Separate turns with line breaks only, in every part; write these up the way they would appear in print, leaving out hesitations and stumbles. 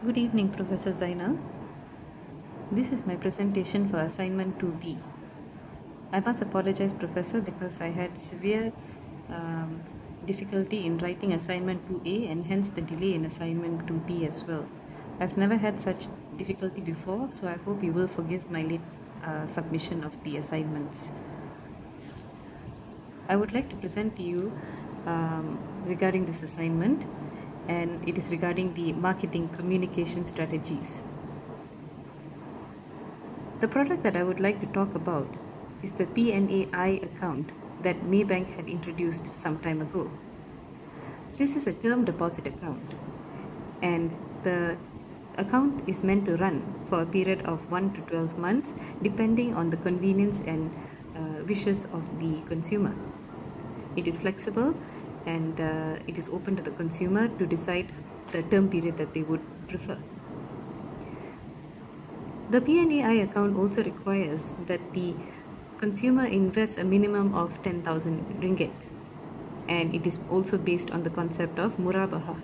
Good evening, Professor Zainal. This is my presentation for assignment 2B. I must apologize, Professor, because I had severe um, difficulty in writing assignment 2A and hence the delay in assignment 2B as well. I've never had such difficulty before, so I hope you will forgive my late submission of the assignments. I would like to present to you regarding this assignment, and it is regarding the marketing communication strategies. The product that I would like to talk about is the PNAI account that Maybank had introduced some time ago. This is a term deposit account, and the account is meant to run for a period of 1 to 12 months depending on the convenience and wishes of the consumer. It is flexible and it is open to the consumer to decide the term period that they would prefer. The PNAI account also requires that the consumer invests a minimum of 10,000 ringgit, and it is also based on the concept of murabaha.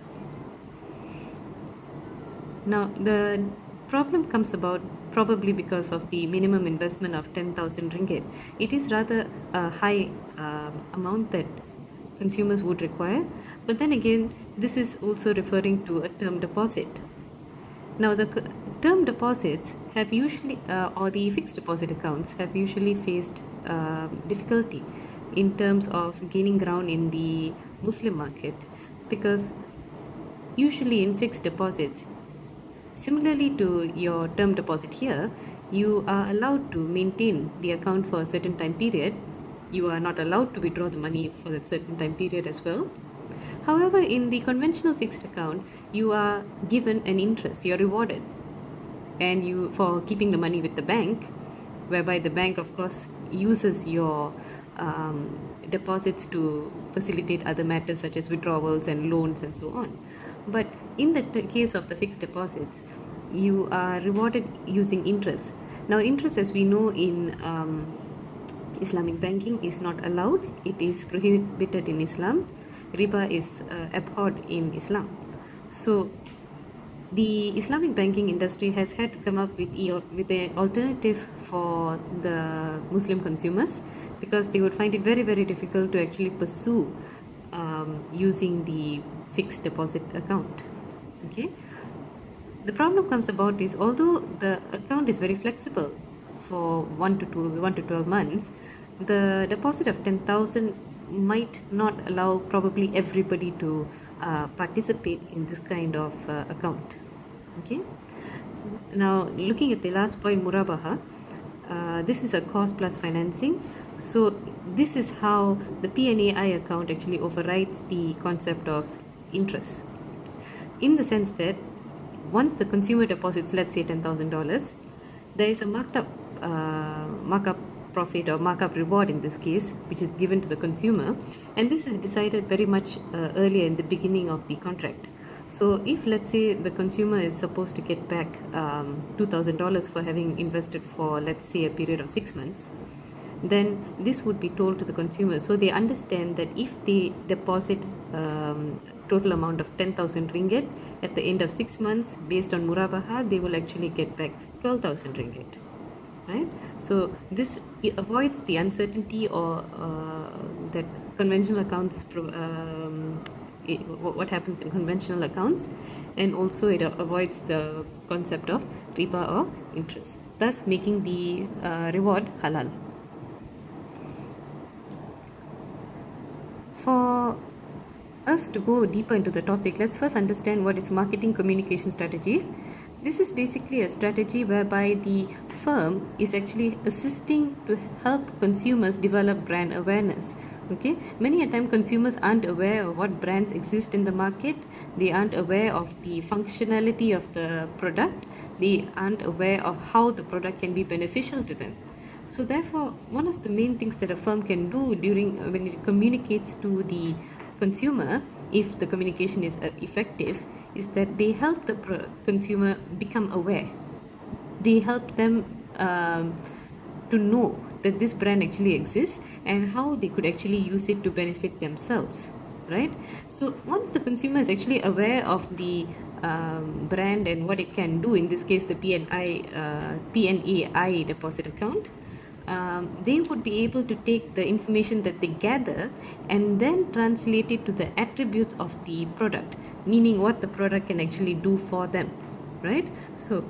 Now, the problem comes about probably because of the minimum investment of 10,000 ringgit. It is rather a high amount that consumers would require, but then again, this is also referring to a term deposit. Now, the term deposits have usually, or the fixed deposit accounts have usually faced difficulty in terms of gaining ground in the Muslim market, because usually in fixed deposits, similarly to your term deposit here, you are allowed to maintain the account for a certain time period. You are not allowed to withdraw the money for that certain time period as well. However, in the conventional fixed account, you are given an interest, you're rewarded, and you for keeping the money with the bank, whereby the bank, of course, uses your deposits to facilitate other matters such as withdrawals and loans and so on. But in the case of the fixed deposits, you are rewarded using interest. Now, interest, as we know in Islamic banking, is not allowed. It is prohibited in Islam. Riba is abhorred in Islam. So the Islamic banking industry has had to come up with an alternative for the Muslim consumers, because they would find it very, very difficult to actually pursue using the fixed deposit account. Okay. The problem comes about is, although the account is very flexible for 1 to 12 months, the deposit of 10,000 might not allow probably everybody to participate in this kind of account. Okay. Now, looking at the last point, murabaha, this is a cost plus financing. So this is how the PNAI account actually overrides the concept of interest, in the sense that once the consumer deposits, let's say $10,000, there is a markup profit or markup reward in this case, which is given to the consumer, and this is decided very much earlier in the beginning of the contract. So if, let's say, the consumer is supposed to get back $2,000 for having invested for, let's say, a period of 6 months, then this would be told to the consumer, so they understand that if they deposit total amount of 10,000 ringgit at the end of 6 months based on murabaha, they will actually get back 12,000 ringgit, right? So this avoids the uncertainty or that conventional accounts what happens in conventional accounts, and also it avoids the concept of riba or interest, thus making the reward halal. For us to go deeper into the topic, let's first understand what is marketing communication strategies. This is basically a strategy whereby the firm is actually assisting to help consumers develop brand awareness. Okay, many a time consumers aren't aware of what brands exist in the market. They aren't aware of the functionality of the product. They aren't aware of how the product can be beneficial to them. So therefore, one of the main things that a firm can do when it communicates to the consumer, if the communication is effective, is that they help the consumer become aware. They help them to know that this brand actually exists and how they could actually use it to benefit themselves. right? So once the consumer is actually aware of the brand and what it can do, in this case the PNAI deposit account, they would be able to take the information that they gather and then translate it to the attributes of the product, meaning what the product can actually do for them, right? So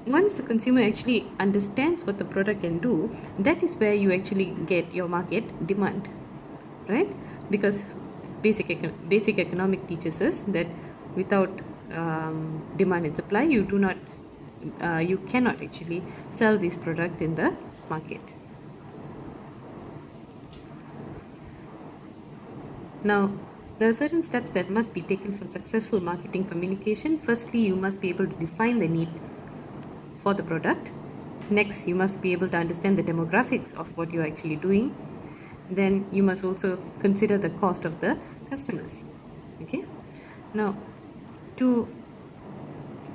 once the consumer actually understands what the product can do, that is where you actually get your market demand, right? Because basic economic teaches us that without demand and supply, you cannot actually sell this product in the market. Now, there are certain steps that must be taken for successful marketing communication. Firstly, you must be able to define the need for the product. Next, you must be able to understand the demographics of what you're actually doing. Then you must also consider the cost of the customers. Okay. Now, to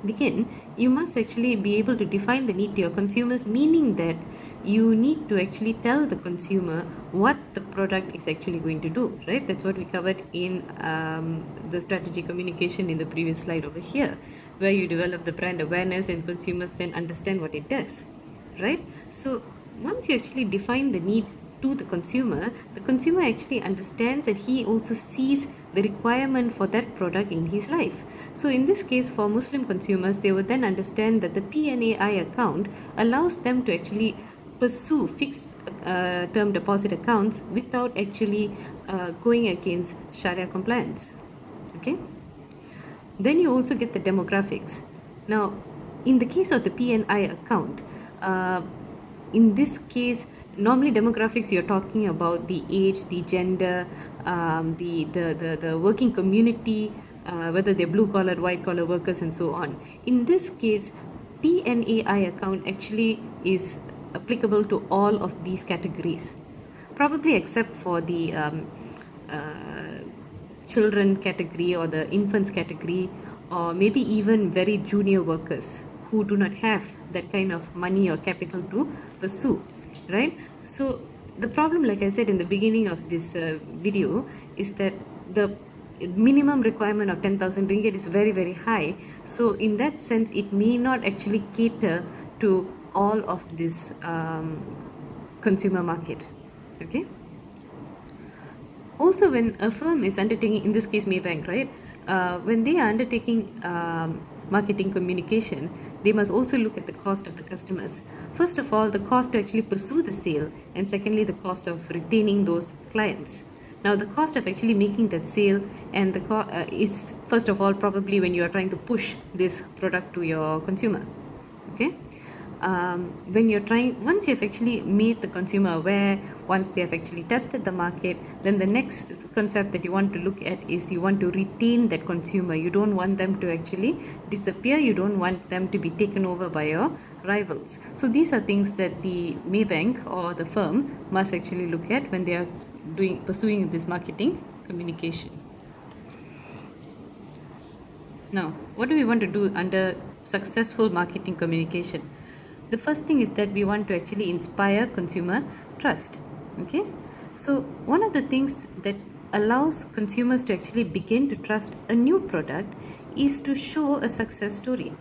begin, you must actually be able to define the need to your consumers, meaning that you need to actually tell the consumer what the product is actually going to do, right? That's what we covered in the strategy communication in the previous slide over here, where you develop the brand awareness and consumers then understand what it does, right? So once you actually define the need to the consumer actually understands that he also sees the requirement for that product in his life. So in this case, for Muslim consumers, they would then understand that the PNAI account allows them to actually pursue fixed term deposit accounts without actually going against Sharia compliance. Okay. Then you also get the demographics. Now, in the case of the PNI account, in this case, normally demographics, you're talking about the age, the gender, the working community, whether they're blue collar, white collar workers, and so on. In this case, PNAI account actually is applicable to all of these categories, probably except for the children category or the infants category, or maybe even very junior workers who do not have that kind of money or capital to pursue, right? So the problem, like I said in the beginning of this video, is that the minimum requirement of 10,000 ringgit is very, very high. So in that sense, it may not actually cater to all of this consumer market. Okay. Also, when a firm is undertaking, in this case Maybank, right, when they are undertaking marketing communication, they must also look at the cost of the customers. First of all, the cost to actually pursue the sale, and secondly, the cost of retaining those clients. Now, the cost of actually making that sale and the is, first of all, probably when you are trying to push this product to your consumer. Okay. When you're trying, once you've actually made the consumer aware, once they have actually tested the market, then the next concept that you want to look at is you want to retain that consumer. You don't want them to actually disappear. You don't want them to be taken over by your rivals. So these are things that the Maybank or the firm must actually look at when they are pursuing this marketing communication. Now, what do we want to do under successful marketing communication? The first thing is that we want to actually inspire consumer trust. Okay, so one of the things that allows consumers to actually begin to trust a new product is to show a success story.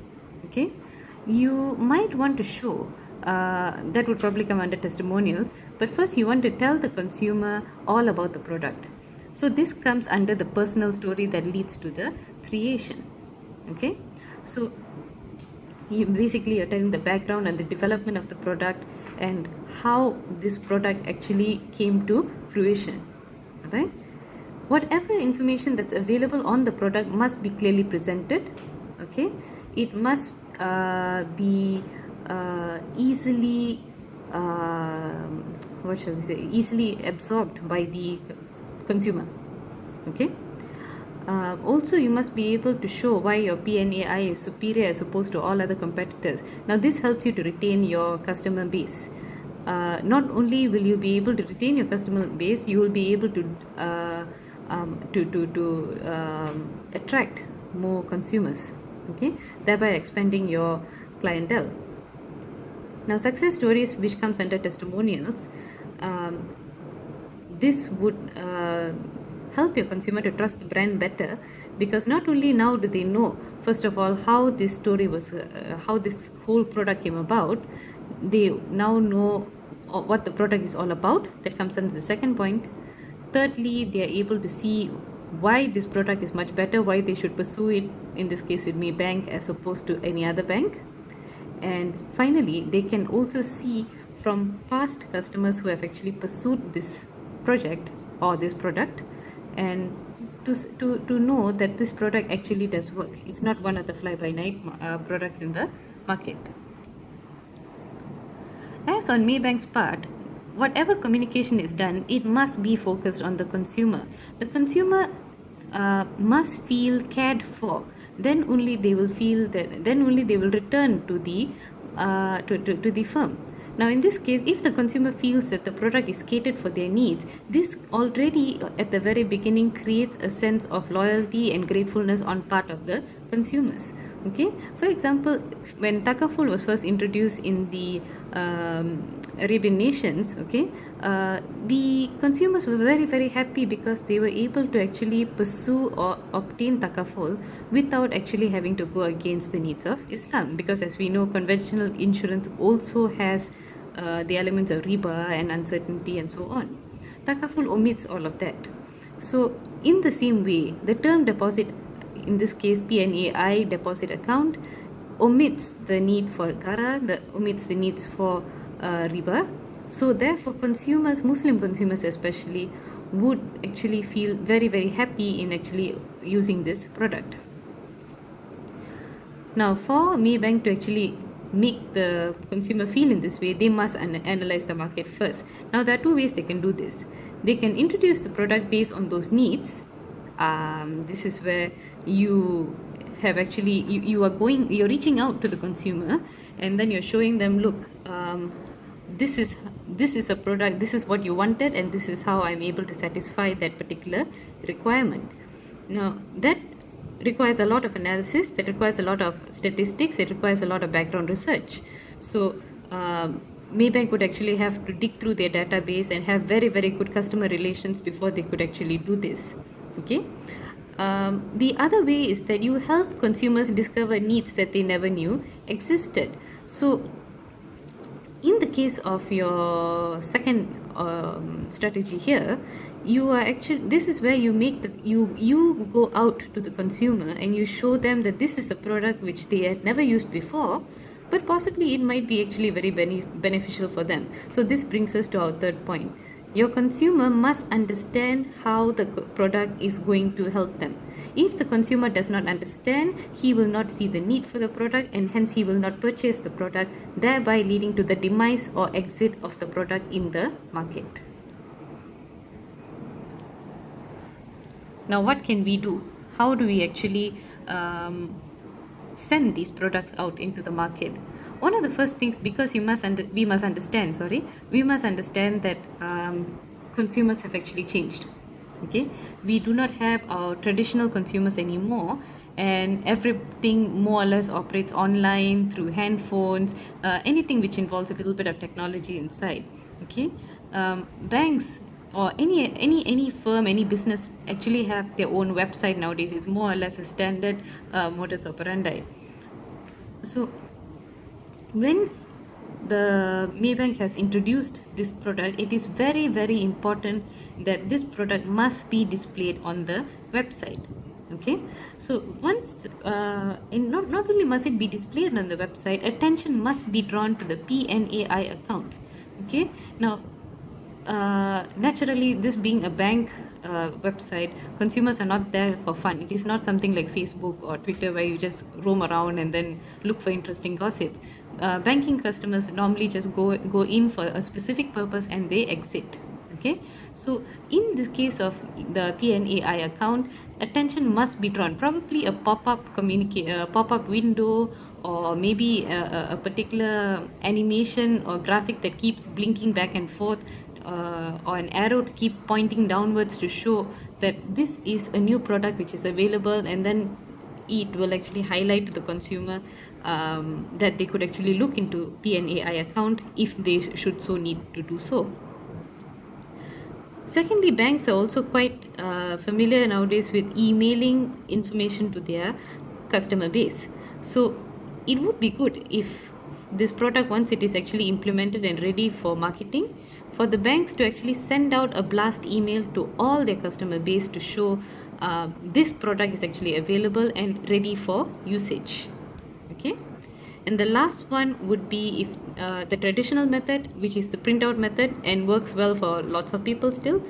Okay, you might want to show that would probably come under testimonials, but first you want to tell the consumer all about the product. So this comes under the personal story that leads to the creation. Okay, so you're telling the background and the development of the product and how this product actually came to fruition, right? Whatever information that's available on the product must be clearly presented. Okay, it must be easily easily absorbed by the consumer. Okay. Also, you must be able to show why your PNAI is superior as opposed to all other competitors. Now, this helps you to retain your customer base. Not only will you be able to retain your customer base, you will be able to attract more consumers. Okay, thereby expanding your clientele. Now, success stories, which comes under testimonials, this would help your consumer to trust the brand better, because not only now do they know, first of all, how this story was, how this whole product came about, they now know what the product is all about. That comes under the second point. Thirdly, they are able to see why this product is much better, why they should pursue it, in this case with Maybank as opposed to any other bank. And finally, they can also see from past customers who have actually pursued this project or this product, and to know that this product actually does work. It's not one of the fly-by-night products in the market. As on Maybank's part, whatever communication is done, it must be focused on the consumer. The consumer must feel cared for. Then only they will feel that. Then only they will return to the to the firm. Now, in this case, if the consumer feels that the product is catered for their needs, this already at the very beginning creates a sense of loyalty and gratefulness on part of the consumers. Okay, for example, when Takaful was first introduced in the Arabian nations, okay, the consumers were very, very happy because they were able to actually pursue or obtain Takaful without actually having to go against the needs of Islam. Because as we know, conventional insurance also has the elements of riba and uncertainty and so on. Takaful omits all of that. So in the same way, the term deposit, in this case PNAI deposit account, omits the need for gara, omits the needs for riba. So therefore consumers, Muslim consumers especially, would actually feel very, very happy in actually using this product. Now, for Maybank to actually make the consumer feel in this way, they must analyze the market first. Now, there are two ways they can do this. They can introduce the product based on those needs. This is where you have actually, you're reaching out to the consumer, and then you're showing them, look, this is a product, this is what you wanted, and this is how I'm able to satisfy that particular requirement. Now, that requires a lot of analysis, that requires a lot of statistics, it requires a lot of background research. So Maybank would actually have to dig through their database and have very, very good customer relations before they could actually do this. Okay. The other way is that you help consumers discover needs that they never knew existed. So in the case of your second strategy here, you are actually, this is where you make the, you go out to the consumer and you show them that this is a product which they had never used before, but possibly it might be actually very beneficial for them. So this brings us to our third point. Your consumer must understand how the product is going to help them. If the consumer does not understand, he will not see the need for the product, and hence he will not purchase the product, thereby leading to the demise or exit of the product in the market. Now, what can we do? How do we actually send these products out into the market? One of the first things, because we must understand that consumers have actually changed. Okay, we do not have our traditional consumers anymore, and everything more or less operates online through handphones, anything which involves a little bit of technology inside. Okay, banks or any firm, any business actually have their own website nowadays. It's more or less a standard modus operandi. So when the Maybank has introduced this product, it is very, very important that this product must be displayed on the website. Okay, so once not only must it be displayed on the website, attention must be drawn to the PNAI account. Okay, now naturally, this being a bank website, consumers are not there for fun. It is not something like Facebook or Twitter where you just roam around and then look for interesting gossip. Banking customers normally just go in for a specific purpose and they exit. Okay, so in the case of the PNAI account, attention must be drawn. Probably a pop-up window, or maybe a particular animation or graphic that keeps blinking back and forth, or an arrow to keep pointing downwards to show that this is a new product which is available, and then it will actually highlight to the consumer that they could actually look into PNAI account if they should so need to do so. Secondly, banks are also quite familiar nowadays with emailing information to their customer base. So it would be good if this product, once it is actually implemented and ready for marketing, for the banks to actually send out a blast email to all their customer base to show this product is actually available and ready for usage. Okay. And the last one would be if the traditional method, which is the printout method and works well for lots of people still,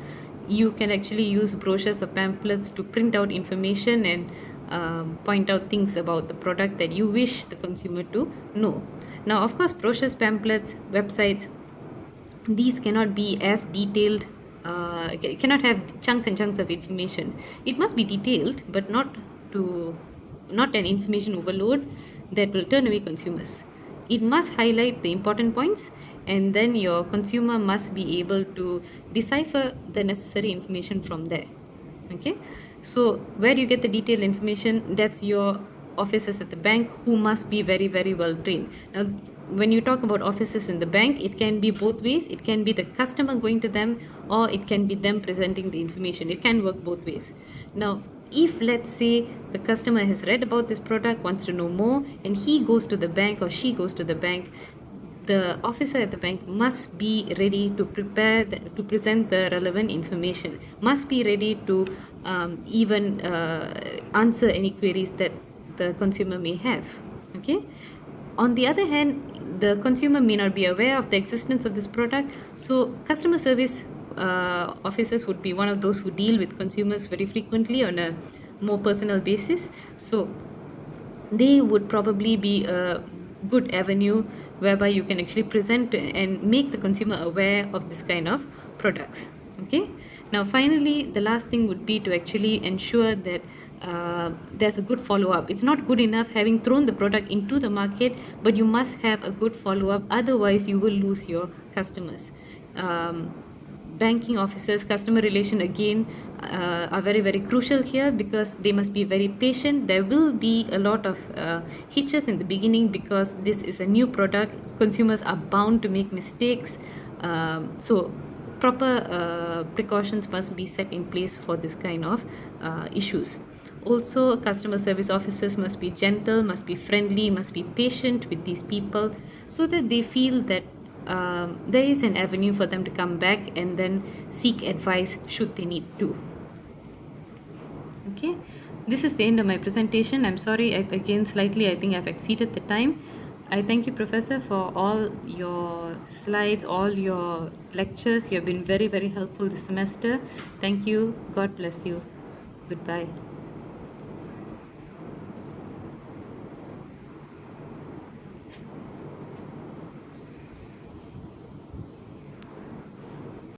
you can actually use brochures or pamphlets to print out information and point out things about the product that you wish the consumer to know. Now, of course, brochures, pamphlets, websites, these cannot be as detailed, cannot have chunks and chunks of information. It must be detailed, but not an information overload that will turn away consumers. It must highlight the important points, and then your consumer must be able to decipher the necessary information from there. Okay, so where do you get the detailed information? That's your officers at the bank, who must be very, very well trained. Now, when you talk about officers in the bank, it can be both ways. It can be the customer going to them, or it can be them presenting the information. It can work both ways. Now, if let's say the customer has read about this product, wants to know more, and he goes to the bank or she goes to the bank, the officer at the bank must be ready to to present the relevant information, must be ready to even answer any queries that the consumer may have. Okay. On the other hand, the consumer may not be aware of the existence of this product, so customer service officers would be one of those who deal with consumers very frequently on a more personal basis. So they would probably be a good avenue whereby you can actually present and make the consumer aware of this kind of products. Okay. Now, finally, the last thing would be to actually ensure that there's a good follow-up. It's not good enough having thrown the product into the market, but you must have a good follow-up. Otherwise, you will lose your customers. Banking officers, customer relation again are very, very crucial here, because they must be very patient. There will be a lot of hitches in the beginning, because this is a new product. Consumers are bound to make mistakes. So proper precautions must be set in place for this kind of issues. Also, customer service officers must be gentle, must be friendly, must be patient with these people, so that they feel that there is an avenue for them to come back and then seek advice should they need to. Okay, this is the end of my presentation. I'm sorry, again, slightly, I think I've exceeded the time. I thank you, Professor, for all your slides, all your lectures. You have been very, very helpful this semester. Thank you. God bless you. Goodbye.